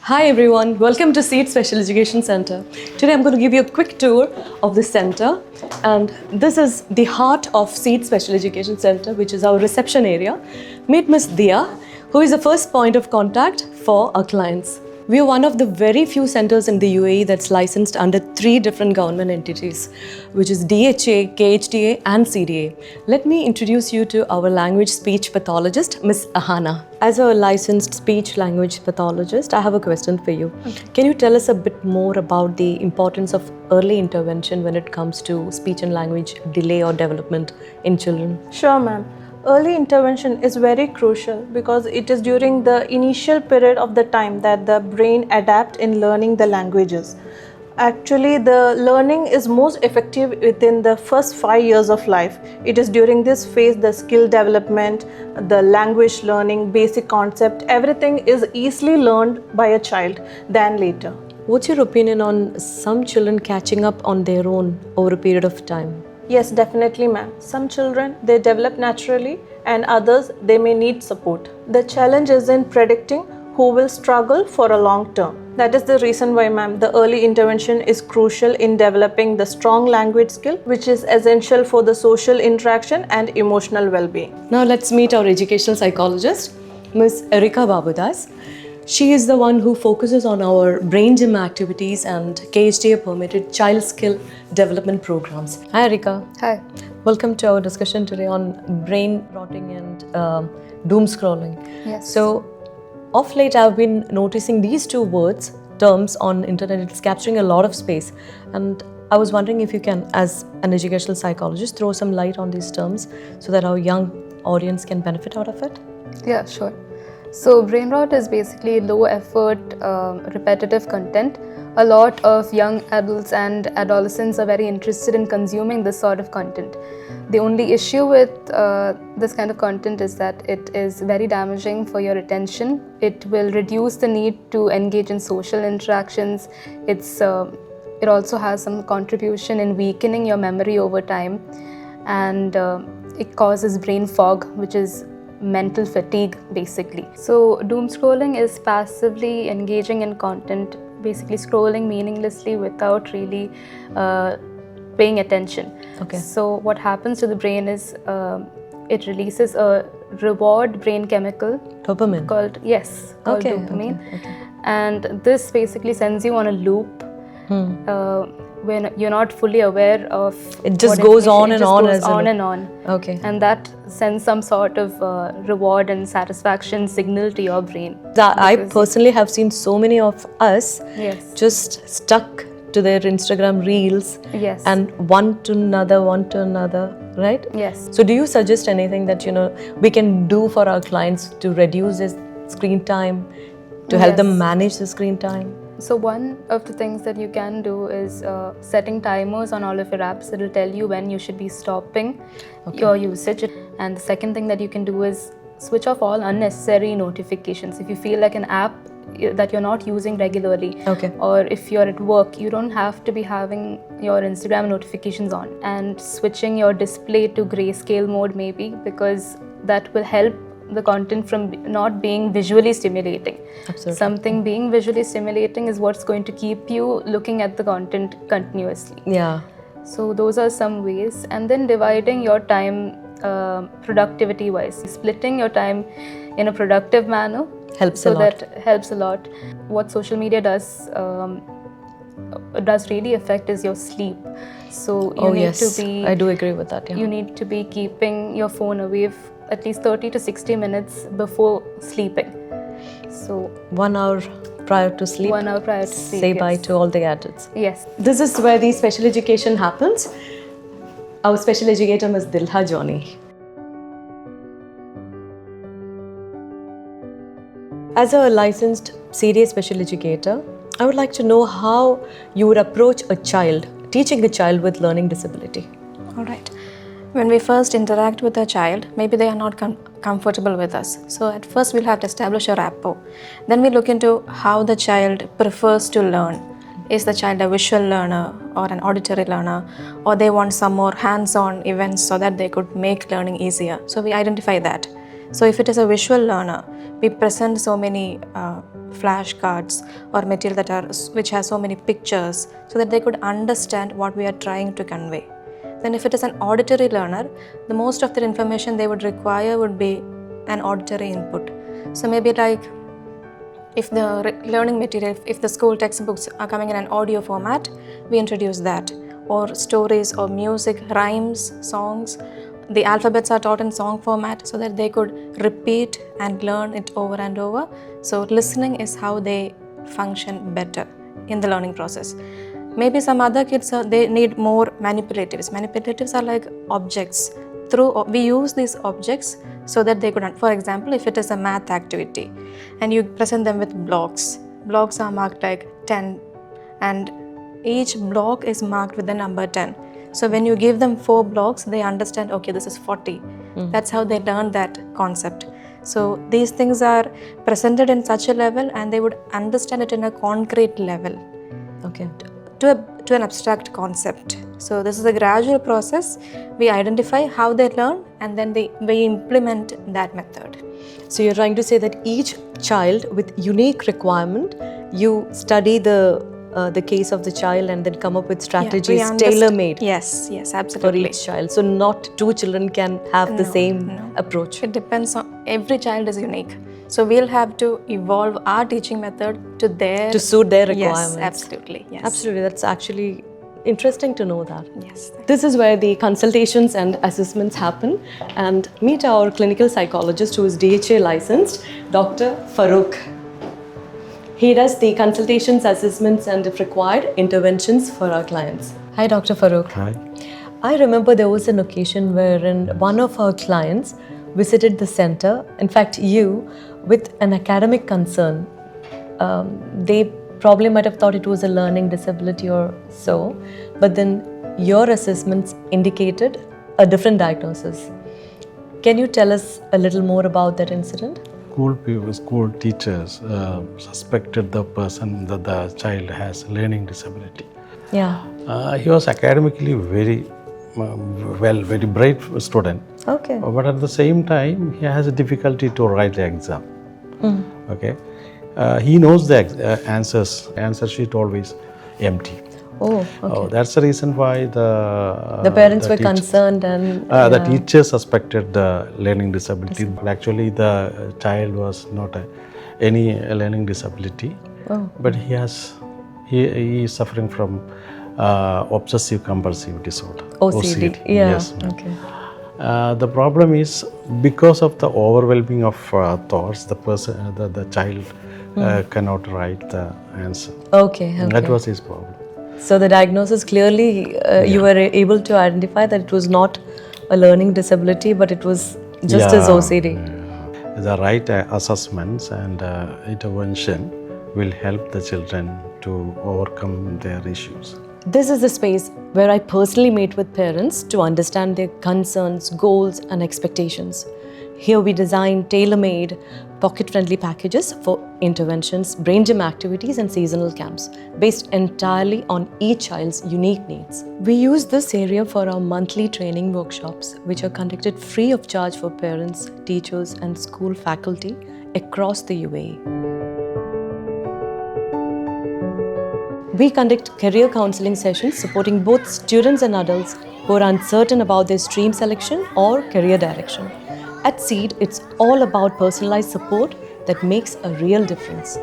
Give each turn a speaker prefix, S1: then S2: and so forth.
S1: Hi everyone, welcome to SEED Special Education Center. Today I'm going to give you a quick tour of the center, and this is the heart of SEED Special Education Center, which is our reception area. Meet Miss Dia, who is the first point of contact for our clients. We are one of the very few centers in the UAE that's licensed under 3 different government entities, which is DHA, KHDA and CDA. Let me introduce you to our language speech pathologist, Miss Ahana. As a licensed speech language pathologist, I have a question for you. Okay. Can you tell us a bit more about the importance of early intervention when it comes to speech and language delay or development in children?
S2: Sure, ma'am. Early intervention is very crucial because it is during the initial period of the time that the brain adapts in learning the languages. Actually, the learning is most effective within the first 5 years of life. It is during this phase the skill development, the language learning, basic concept, everything is easily learned by a child than later.
S1: What's your opinion on some children catching up on their own over a period of time?
S2: Yes, definitely, ma'am. Some children, they develop naturally and others, they may need support. The challenge is in predicting who will struggle for a long term. That is the reason why, ma'am, the early intervention is crucial in developing the strong language skill, which is essential for the social interaction and emotional well-being.
S1: Now let's meet our educational psychologist, Ms. Erika Babudas. She is the one who focuses on our brain gym activities and KHDA permitted child skill development programs. Hi Erika.
S3: Hi.
S1: Welcome to our discussion today on brain rotting and doom scrolling.
S3: Yes.
S1: So of late I've been noticing these two terms on internet. It's capturing a lot of space, and I was wondering if you can, as an educational psychologist, throw some light on these terms so that our young audience can benefit out of it.
S3: Yeah, sure. So brain rot is basically low effort, repetitive content. A lot of young adults and adolescents are very interested in consuming this sort of content. The only issue with this kind of content is that it is very damaging for your attention. It will reduce the need to engage in social interactions. It also has some contribution in weakening your memory over time, and it causes brain fog, which is mental fatigue basically. So doom scrolling is passively engaging in content, basically scrolling meaninglessly without really paying attention.
S1: Okay.
S3: So what happens to the brain is it releases a reward brain chemical
S1: Dopamine.
S3: called dopamine.
S1: Okay.
S3: And this basically sends you on a loop when you're not fully aware of
S1: it just goes on and on
S3: and on.
S1: Okay.
S3: And that sends some sort of reward and satisfaction signal to your brain.
S1: I personally have seen so many of us
S3: Yes.
S1: just stuck to their Instagram reels,
S3: Yes.
S1: and one to another, right?
S3: Yes.
S1: So do you suggest anything that we can do for our clients to reduce their screen time, to help them manage the screen time?
S3: So one of the things that you can do is setting timers on all of your apps. It will tell you when you should be stopping your usage. And the second thing that you can do is switch off all unnecessary notifications. If you feel like an app that you're not using regularly, or if you're at work, you don't have to be having your Instagram notifications on, and switching your display to grayscale mode maybe, because that will help the content from not being visually stimulating.
S1: Absolutely.
S3: Something being visually stimulating is what's going to keep you looking at the content continuously.
S1: Yeah.
S3: So those are some ways. And then dividing your time productivity wise, splitting your time in a productive manner
S1: helps a lot.
S3: That helps a lot. What social media does really affect is your sleep. So you need to be,
S1: I do agree with that. Yeah.
S3: You need to be keeping your phone away at least 30 to 60 minutes before sleeping. So
S1: 1 hour prior to sleep.
S3: 1 hour prior to sleep.
S1: Say bye to all the gadgets.
S3: Yes.
S1: This is where the special education happens. Our special educator is Dilha Johnny. As a licensed CDA special educator, I would like to know how you would approach a child, teaching a child with learning disability.
S4: All right. When we first interact with a child, maybe they are not comfortable with us. So at first we'll have to establish a rapport. Then we look into how the child prefers to learn. Is the child a visual learner or an auditory learner, or they want some more hands-on events so that they could make learning easier. So we identify that. So if it is a visual learner, we present so many flashcards or material which has so many pictures, so that they could understand what we are trying to convey. Then if it is an auditory learner, the most of the information they would require would be an auditory input. So maybe like if the learning material, if the school textbooks are coming in an audio format, we introduce that, or stories or music, rhymes, songs. The alphabets are taught in song format so that they could repeat and learn it over and over. So listening is how they function better in the learning process. Maybe some other kids, they need more manipulatives. Manipulatives are like objects. We use these objects so that they could, for example, if it is a math activity and you present them with blocks. Blocks are marked like 10 and each block is marked with the number 10. So when you give them 4 blocks, they understand, okay, this is 40. That's how they learn that concept. So these things are presented in such a level and they would understand it in a concrete level.
S1: Okay.
S4: To an abstract concept. So this is a gradual process. We identify how they learn and then we implement that method.
S1: So you're trying to say that each child with unique requirement, you study the case of the child and then come up with strategies tailor-made.
S4: Yes, absolutely.
S1: For each child. So not 2 children can have the same approach.
S4: It depends on, every child is unique. So we'll have to evolve our teaching method to
S1: suit their requirements.
S4: Yes, absolutely. Yes.
S1: Absolutely. That's actually interesting to know that.
S4: Yes.
S1: This is where the consultations and assessments happen, and meet our clinical psychologist who is DHA licensed, Dr. Farooq. He does the consultations, assessments and if required, interventions for our clients. Hi Dr. Farooq.
S5: Hi.
S1: I remember there was an occasion wherein one of our clients visited the center, in fact you, with an academic concern. They probably might have thought it was a learning disability or so, but then your assessments indicated a different diagnosis. Can you tell us a little more about that incident?
S5: School teachers suspected the child has learning disability.
S1: Yeah.
S5: He was academically very bright student.
S1: Okay.
S5: But at the same time, he has a difficulty to write the exam. Okay. He knows the answers. Answer sheet always empty.
S1: Oh, okay.
S5: That's the reason why the
S1: parents were concerned and
S5: the teacher suspected the learning disability. But actually, the child was not any learning disability.
S1: Oh.
S5: But he is suffering from obsessive compulsive disorder.
S1: OCD. Yeah.
S5: Yes.
S1: Okay.
S5: The problem is because of the overwhelming of thoughts, the child cannot write the answer.
S1: Okay.
S5: That was his problem.
S1: So the diagnosis clearly, you were able to identify that it was not a learning disability, but it was just as OCD.
S5: The right assessments and intervention will help the children to overcome their issues.
S1: This is the space where I personally meet with parents to understand their concerns, goals and expectations. Here we design tailor-made, pocket-friendly packages for interventions, brain gym activities and seasonal camps based entirely on each child's unique needs. We use this area for our monthly training workshops, which are conducted free of charge for parents, teachers and school faculty across the UAE. We conduct career counseling sessions supporting both students and adults who are uncertain about their stream selection or career direction. At SEED, it's all about personalized support that makes a real difference.